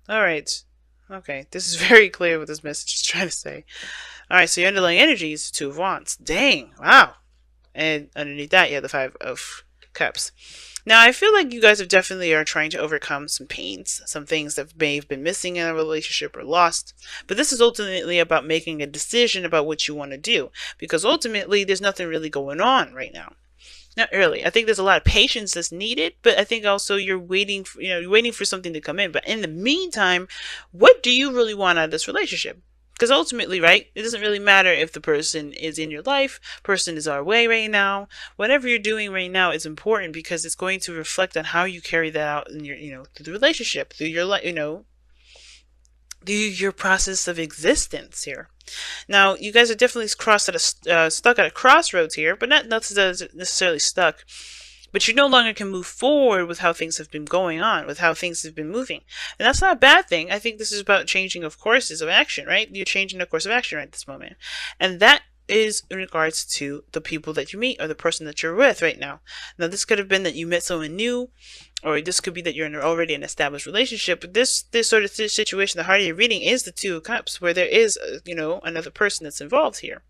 All right. Okay, this is very clear what this message is trying to say. All right, so your underlying energy is the Two of Wands. Dang, wow. And underneath that, you have the Five of Cups. Now, I feel like you guys have definitely are trying to overcome some pains, some things that may have been missing in a relationship or lost. But this is ultimately about making a decision about what you want to do, because ultimately there's nothing really going on right now. Not really. I think there's a lot of patience that's needed, but I think also you're waiting for, you're waiting for something to come in. But in the meantime, what do you really want out of this relationship? Because ultimately, right, it doesn't really matter if the person is in your life, person is our way right now. Whatever you're doing right now is important because it's going to reflect on how you carry that out in your, through the relationship, through your life, through your process of existence here. Now, you guys are definitely stuck at a crossroads here, but not necessarily stuck. But you no longer can move forward with how things have been going on, with how things have been moving. And that's not a bad thing. I think this is about changing of courses of action, right? You're changing the course of action right this moment. And that is in regards to the people that you meet or the person that you're with right now. Now, this could have been that you met someone new, or this could be that you're in already an established relationship. But this sort of situation, the heart of your reading is the Two of Cups, where there is, another person that's involved here.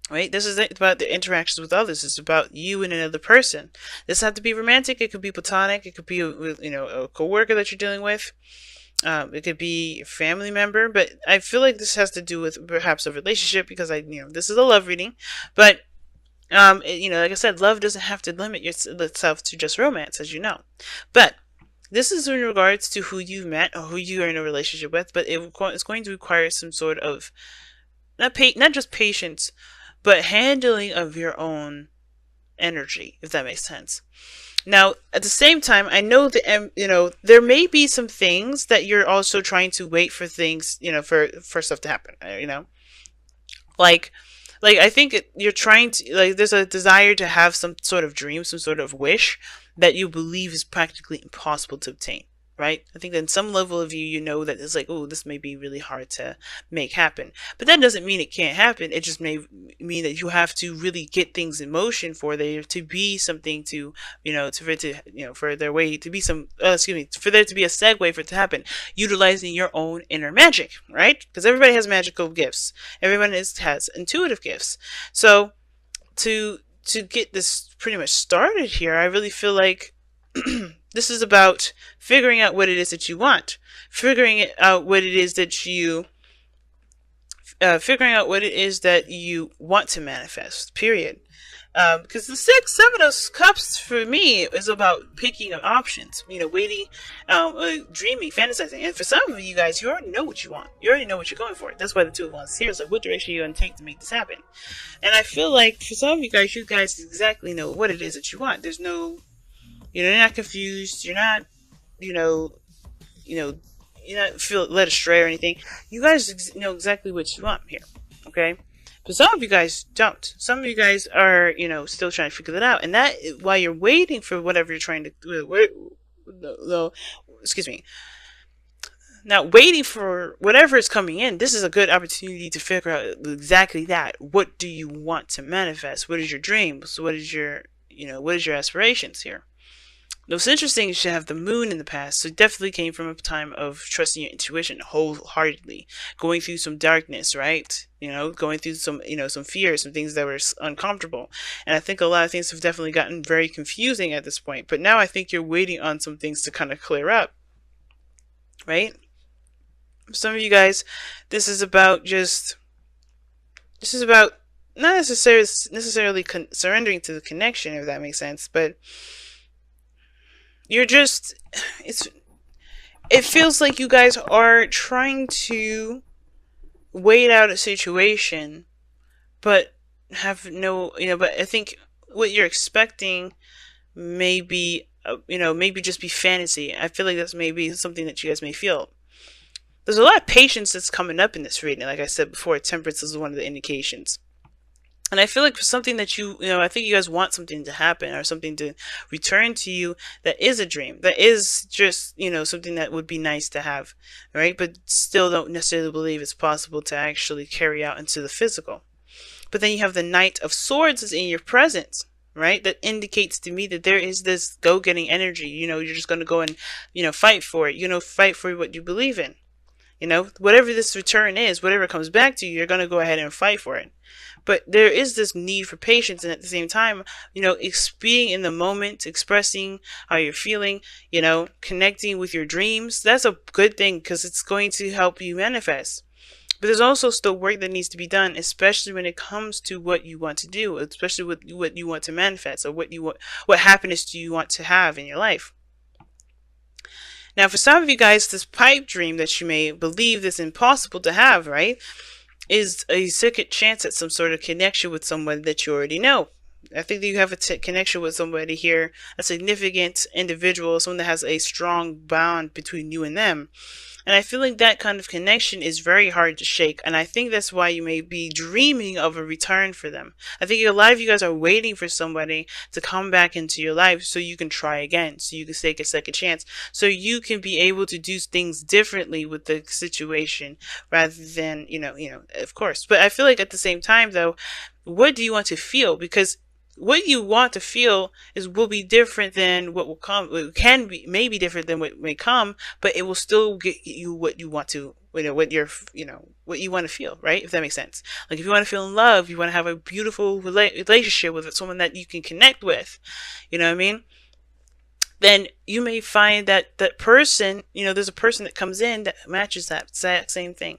Right? This is about the interactions with others. It's about you and another person. This has to be romantic. It could be platonic. It could be, a coworker that you're dealing with. It could be a family member. But I feel like this has to do with perhaps a relationship because this is a love reading. But like I said, love doesn't have to limit itself to just romance, as you know. But this is in regards to who you've met or who you are in a relationship with. But it's going to require some sort of not just patience, but handling of your own energy, if that makes sense. Now, at the same time, I know that there may be some things that you're also trying to wait for things, for stuff to happen. Like I think you're trying to there's a desire to have some sort of dream, some sort of wish that you believe is practically impossible to obtain. Right? I think that in some level of you, you know that it's like, oh, this may be really hard to make happen. But that doesn't mean it can't happen. It just may mean that you have to really get things in motion for there to be something to, for it to, for there way to be some, for there to be a segue for it to happen, utilizing your own inner magic, right? Because everybody has magical gifts. Everyone has intuitive gifts. So to get this pretty much started here, I really feel like this is about figuring out what it is that you want, figuring out what it is that you want to manifest. Period. Because the seven of cups for me is about picking up options. Waiting, dreaming, fantasizing. And for some of you guys, you already know what you want. You already know what you're going for. That's why the Two of Wands here is like, what direction are you going to take to make this happen? And I feel like for some of you guys exactly know what it is that you want. There's no, you're not confused. You're not, you know, you're not feel led astray or anything. You guys know exactly what you want here. Okay. But some of you guys don't. Some of you guys are, still trying to figure that out. And that, while you're waiting for whatever you're trying to do, excuse me. Now, waiting for whatever is coming in, this is a good opportunity to figure out exactly that. What do you want to manifest? What is your dreams? What is your aspirations here? What's interesting is you have the moon in the past, so it definitely came from a time of trusting your intuition wholeheartedly, going through some darkness, right? Going through some fears, some things that were uncomfortable. And I think a lot of things have definitely gotten very confusing at this point. But now I think you're waiting on some things to kind of clear up, right? Some of you guys, this is about not necessarily surrendering to the connection, if that makes sense, but it feels like you guys are trying to wait out a situation, but have no, but I think what you're expecting maybe, maybe just be fantasy. I feel like that's maybe something that you guys may feel. There's a lot of patience that's coming up in this reading. Like I said before, temperance is one of the indications. And I feel like for something that I think you guys want something to happen or something to return to you that is a dream, that is just, something that would be nice to have, right? But still don't necessarily believe it's possible to actually carry out into the physical. But then you have the Knight of Swords is in your presence, right? That indicates to me that there is this go-getting energy. You're just going to go and, fight for it. Fight for what you believe in. Whatever this return is, whatever comes back to you, you're going to go ahead and fight for it. But there is this need for patience, and at the same time, being in the moment, expressing how you're feeling, connecting with your dreams. That's a good thing because it's going to help you manifest. But there's also still work that needs to be done, especially when it comes to what you want to do, especially with what you want to manifest, or what happiness do you want to have in your life. Now, for some of you guys, this pipe dream that you may believe is impossible to have, right, is a second chance at some sort of connection with someone that you already know. I think that you have a connection with somebody here, a significant individual, someone that has a strong bond between you and them. And I feel like that kind of connection is very hard to shake. And I think that's why you may be dreaming of a return for them. I think a lot of you guys are waiting for somebody to come back into your life so you can try again, so you can take a second chance, so you can be able to do things differently with the situation rather than, of course. But I feel like at the same time, though, what do you want to feel? Because what you want to feel will be different than what will come. It can be maybe different than what may come, but it will still get you what you want to, what you want to feel, right? If that makes sense. Like if you want to feel in love, you want to have a beautiful relationship with someone that you can connect with, you know what I mean? Then you may find that that person, there's a person that comes in that matches that exact same thing.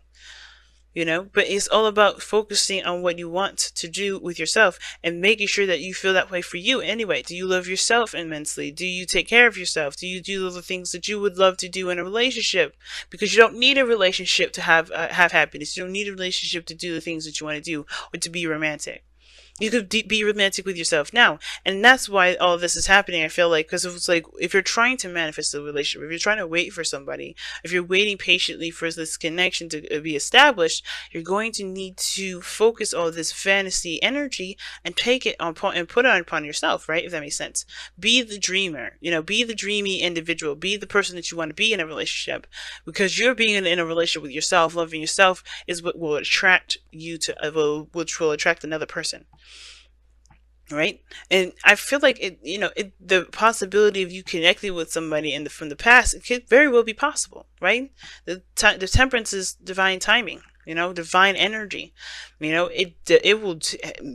But it's all about focusing on what you want to do with yourself and making sure that you feel that way for you anyway. Do you love yourself immensely? Do you take care of yourself? Do you do the things that you would love to do in a relationship? Because you don't need a relationship to have happiness. You don't need a relationship to do the things that you want to do or to be romantic. You could be romantic with yourself now. And that's why all of this is happening, I feel like, because it's like, if you're trying to manifest a relationship, if you're trying to wait for somebody, if you're waiting patiently for this connection to be established, you're going to need to focus all this fantasy energy and take it on and put it upon yourself, right? If that makes sense. Be the dreamer, be the dreamy individual, be the person that you want to be in a relationship, because you're being in a relationship with yourself, loving yourself is what will attract you to, which will attract another person. Right? And I feel like the possibility of you connecting with somebody from the past, it could very well be possible, right? The temperance is divine timing, divine energy. It will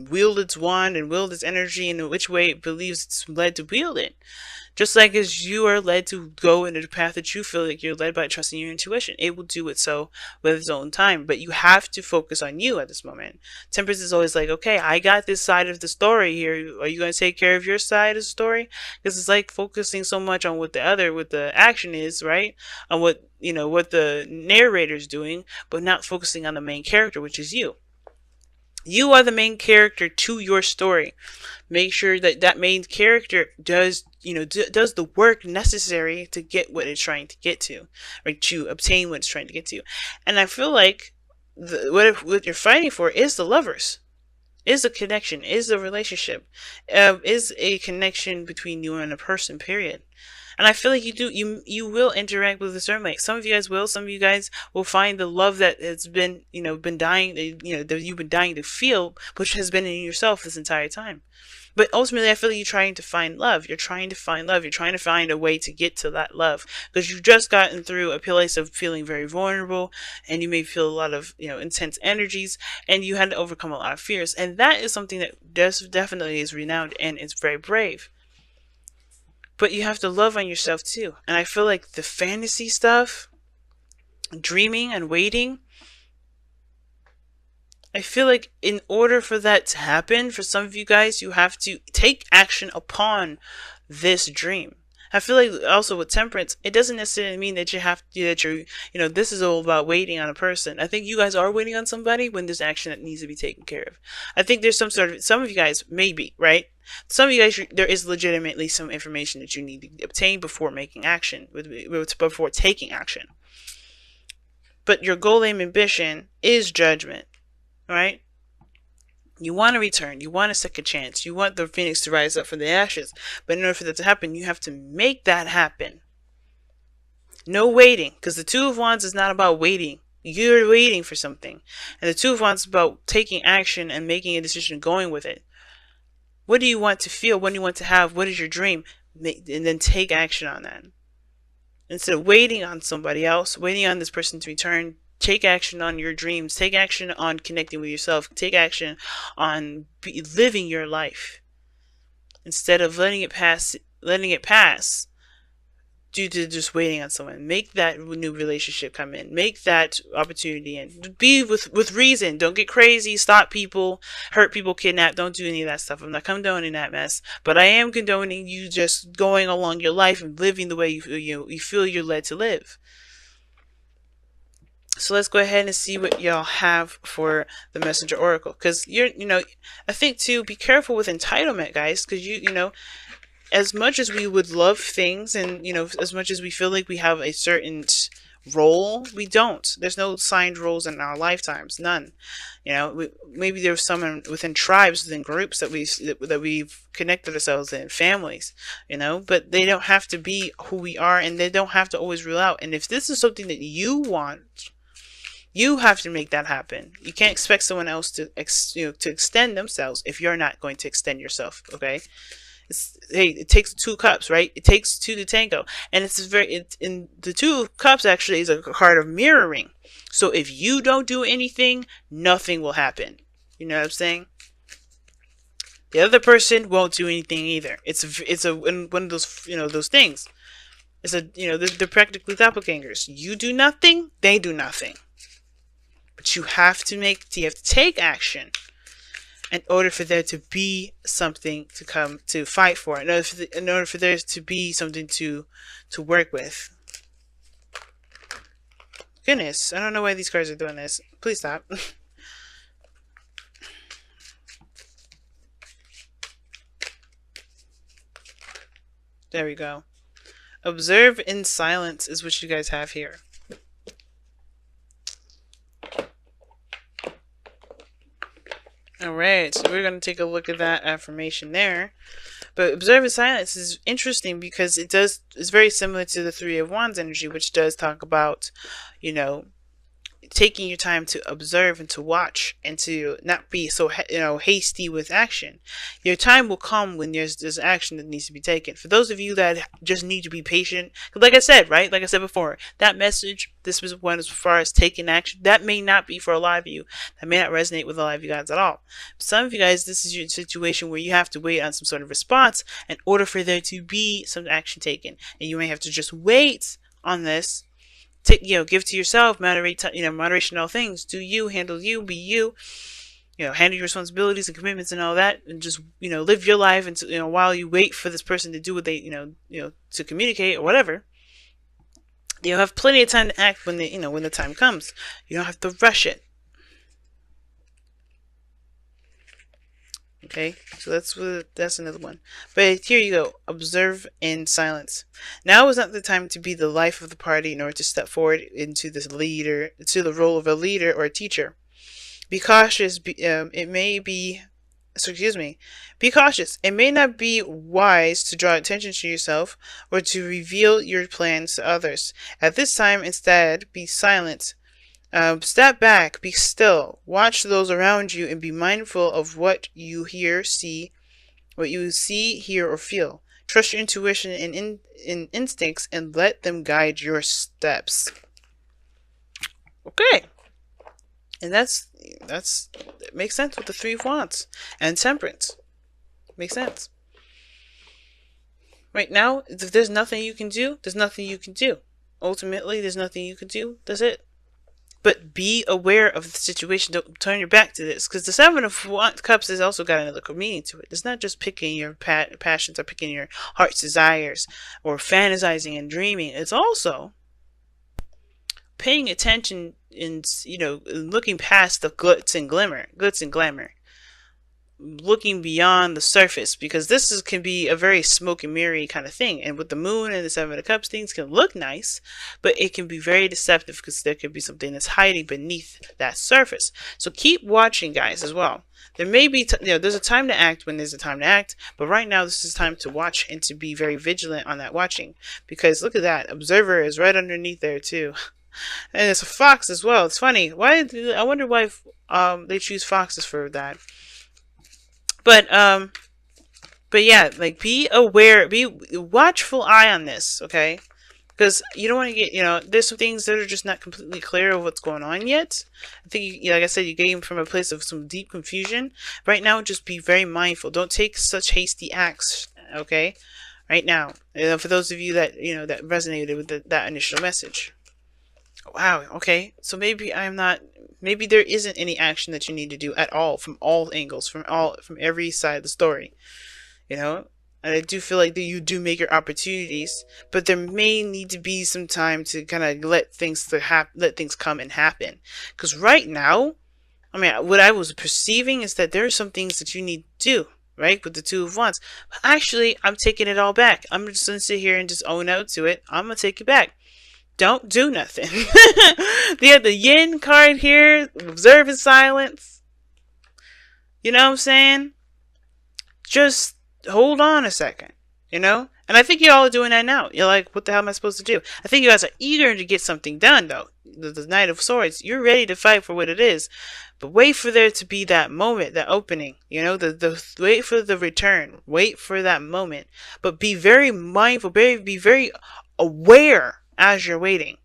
wield its wand and wield its energy in which way it believes it's led to wield it. Just like as you are led to go into the path that you feel like you're led by, trusting your intuition, it will do it so with its own time. But you have to focus on you at this moment. Temperance is always like, okay, I got this side of the story here. Are you going to take care of your side of the story? Because it's like focusing so much on what the action is, right? On what the narrator's doing, but not focusing on the main character, which is you. You are the main character to your story. Make sure that that main character does the work necessary to get what it's trying to get to, or to obtain what it's trying to get to. And I feel like what you're fighting for is the lovers, is a connection, is a relationship, is a connection between you and a person, period. And I feel like you will interact with a certain way. Some of you guys will. Some of you guys will find the love that has been dying, that you've been dying to feel, which has been in yourself this entire time. But ultimately, I feel like you're trying to find love. You're trying to find love. You're trying to find a way to get to that love, because you've just gotten through a place of feeling very vulnerable, and you may feel a lot of intense energies, and you had to overcome a lot of fears. And that is something that definitely is renowned and is very brave. But you have to love on yourself too. And I feel like the fantasy stuff, dreaming and waiting, I feel like in order for that to happen, for some of you guys, you have to take action upon this dream. I feel like also with temperance, it doesn't necessarily mean that this is all about waiting on a person. I think you guys are waiting on somebody when there's action that needs to be taken care of. I think there's some of you guys, maybe, right? Some of you guys, there is legitimately some information that you need to obtain before making action, before taking action. But your goal, aim, ambition is judgment, right? You want to return. You want a second chance. You want the phoenix to rise up from the ashes. But in order for that to happen, you have to make that happen. No waiting, because the Two of Wands is not about waiting. You're waiting for something. And the Two of Wands is about taking action and making a decision, going with it. What do you want to feel? What do you want to have? What is your dream? And then take action on that. Instead of waiting on somebody else, waiting on this person to return, take action on your dreams. Take action on connecting with yourself. Take action on living your life. Instead of letting it pass due to just waiting on someone. Make that new relationship come in. Make that opportunity in. Be with reason. Don't get crazy. Stop people. Hurt people. Kidnap. Don't do any of that stuff. I'm not condoning that mess. But I am condoning you just going along your life and living the way you feel you're led to live. So let's go ahead and see what y'all have for the Messenger Oracle. Because I think too, be careful with entitlement, guys. Because as much as we would love things, and as much as we feel like we have a certain role, we don't. There's no signed roles in our lifetimes, none. Maybe there's some within tribes, within groups that we've connected ourselves in, families, but they don't have to be who we are, and they don't have to always rule out. And if this is something that you want, you have to make that happen. You can't expect someone else to extend themselves if you're not going to extend yourself. Okay. Hey, it takes 2 cups, right? It takes 2 to tango, and in the 2 cups actually is a card of mirroring. So if you don't do anything, nothing will happen. You know what I'm saying? The other person won't do anything either. It's one of those those things. They're practically doppelgangers. You do nothing, they do nothing. But you have to take action in order for there to be something to come to fight for, in order for there to be something to work with. Goodness, I don't know why these cards are doing this. Please stop. There we go. Observe in silence is what you guys have here. Alright, so we're going to take a look at that affirmation there. But observe in silence is interesting because it's very similar to the Three of Wands energy, which does talk about, taking your time to observe and to watch and to not be so hasty with action. Your time will come when there's action that needs to be taken. For those of you that just need to be patient, like I said before, that message, this was one as far as taking action, that may not be for a lot of you. That may not resonate with a lot of you guys at all. Some of you guys, this is your situation where you have to wait on some sort of response in order for there to be some action taken, and you may have to just wait on this. Give to yourself, moderation in all things. Do you, handle you, be you, handle your responsibilities and commitments and all that, and just, live your life until, while you wait for this person to do what they, to communicate or whatever. You'll have plenty of time to act when the time comes. You don't have to rush it. Okay, so that's another one. But here you go. Observe in silence. Now is not the time to be the life of the party in order to step forward into the role of a leader or a teacher. Be cautious. Be cautious. It may not be wise to draw attention to yourself or to reveal your plans to others. At this time, instead, be silent. Step back, be still, watch those around you, and be mindful of what you see, hear, or feel. Trust your intuition and instincts and let them guide your steps. Okay. And that makes sense with the Three of Wands and Temperance. Makes sense. Right now, if there's nothing you can do, there's nothing you can do. Ultimately, there's nothing you can do. That's it. But be aware of the situation. Don't turn your back to this. Because the Seven of Cups has also got another meaning to it. It's not just picking your passions or picking your heart's desires or fantasizing and dreaming. It's also paying attention and, looking past the glitz and glamour. Looking beyond the surface, because this can be a very smoke and mirror kind of thing, and with the moon and the Seven of Cups, things can look nice, but it can be very deceptive because there could be something that's hiding beneath that surface. So keep watching, guys, as well. There may be there's a time to act when there's a time to act, but right now this is time to watch and to be very vigilant on that watching, because look at that, observer is right underneath there too. And it's a fox as well. It's funny, I wonder why they choose foxes for that. But But yeah, like be aware, be watchful eye on this, okay? Because you don't want to get, there's some things that are just not completely clear of what's going on yet. I think, like I said, you came from a place of some deep confusion. Right now, just be very mindful. Don't take such hasty acts, okay? Right now, for those of you that, that resonated with that initial message. Wow, okay. So maybe there isn't any action that you need to do at all from all angles, from every side of the story. you know and I do feel like that you do make your opportunities, but there may need to be some time to kind of let things come and happen. Because right now, I mean, what I was perceiving is that there are some things that you need to do, right, with the Two of Wands. But actually, I'm taking it all back. I'm just gonna sit here and just own out to it. I'm gonna take it back. Don't do nothing. They have the Yin card here, observe in silence. You know what I'm saying? Just hold on a second. And I think you all are doing that now. You're like, what the hell am I supposed to do? I think you guys are eager to get something done, though. The Knight of Swords, you're ready to fight for what it is. But wait for there to be that moment, that opening. Wait for the return. Wait for that moment. But be very mindful, be very aware as you're waiting.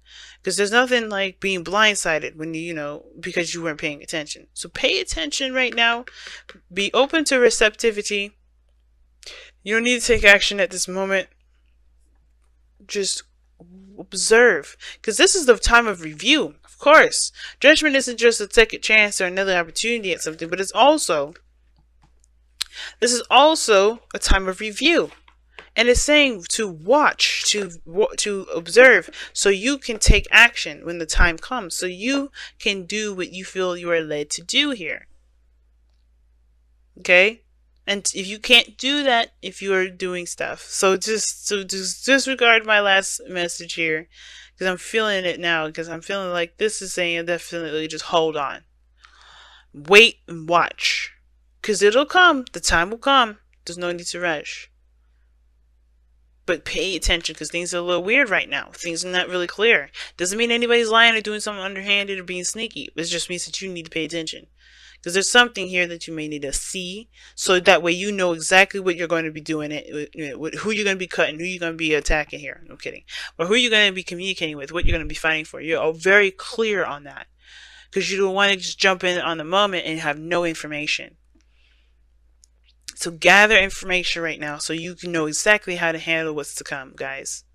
Because there's nothing like being blindsided when because you weren't paying attention. So pay attention right now. Be open to receptivity. You don't need to take action at this moment. Just observe. Because this is the time of review, of course. Judgment isn't just a second chance or another opportunity at something, but this is also a time of review. And it's saying to watch, to observe, so you can take action when the time comes. So you can do what you feel you are led to do here. Okay? And if you can't do that, if you are doing stuff, so just disregard my last message here, because I'm feeling it now. Because I'm feeling like this is saying definitely just hold on, wait and watch, because it'll come. The time will come. There's no need to rush. But pay attention, because things are a little weird right now. Things are not really clear. Doesn't mean anybody's lying or doing something underhanded or being sneaky. It just means that you need to pay attention. Because there's something here that you may need to see, so that way you know exactly what you're going to be doing, who you're going to be cutting, who you're going to be attacking here. No kidding. Or who you're going to be communicating with, what you're going to be fighting for. You're all very clear on that. Because you don't want to just jump in on the moment and have no information. So gather information right now so you can know exactly how to handle what's to come, guys.